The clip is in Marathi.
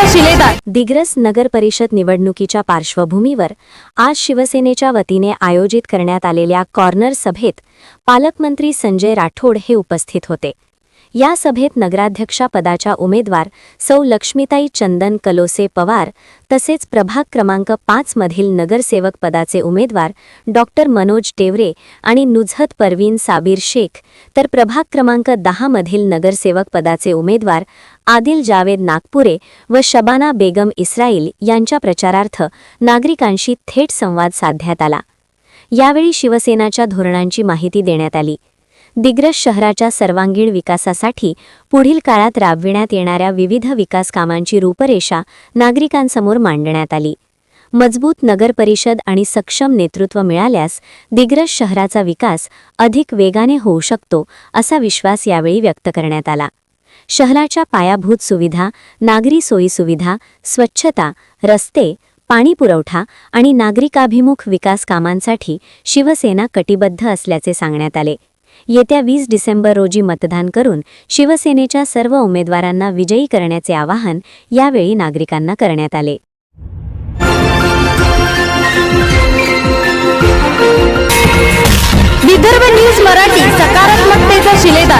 शिलेदार। दिग्रस नगर परिषद निवडणुकीच्या पार्श्वभूमीवर आज शिवसेनेच्या वतीने आयोजित करण्यात आलेल्या कॉर्नर सभेत पालकमंत्री संजय राठोड हे उपस्थित होते। या सभेत नगराध्यक्षा पदाच्या उमेदवार सौ लक्ष्मीताई चंदन कलोसे पवार तसेच प्रभाग क्रमांक 5 मधील नगरसेवक पदाचे उमेदवार डॉक्टर मनोज टेवरे आणि नुजहत परवीन साबीर शेख तर प्रभाग क्रमांक 10 मधील नगरसेवक पदाचे उमेदवार आदिल जावेद नागपुरे व शबाना बेगम इस्राईल यांच्या प्रचारार्थ नागरिकांशी थेट संवाद साधण्यात आला। यावेळी शिवसेनाच्या धोरणांची माहिती देण्यात आली। दिग्रस शहराच्या सर्वांगीण विकासासाठी पुढील काळात राबविण्यात येणाऱ्या विविध विकास कामांची रूपरेषा नागरिकांसमोर मांडण्यात आली। मजबूत नगर परिषद आणि सक्षम नेतृत्व मिळाल्यास दिग्रस शहराचा विकास अधिक वेगाने होऊ शकतो असा विश्वास यावेळी व्यक्त करण्यात आला। शहराच्या पायाभूत सुविधा, नागरी सोयीसुविधा, स्वच्छता, रस्ते, पाणी पुरवठा आणि नागरिकाभिमुख विकास कामांसाठी शिवसेना कटिबद्ध असल्याचे सांगण्यात आले। येत्या 20 डिसेंबर रोजी मतदान करून शिवसेनेच्या सर्व उमेदवारांना विजयी करण्याचे आवाहन यावेळी नागरिकांना करण्यात आले। विदर्भ न्यूज मराठी, सकारात्मकतेचा शिलेदार।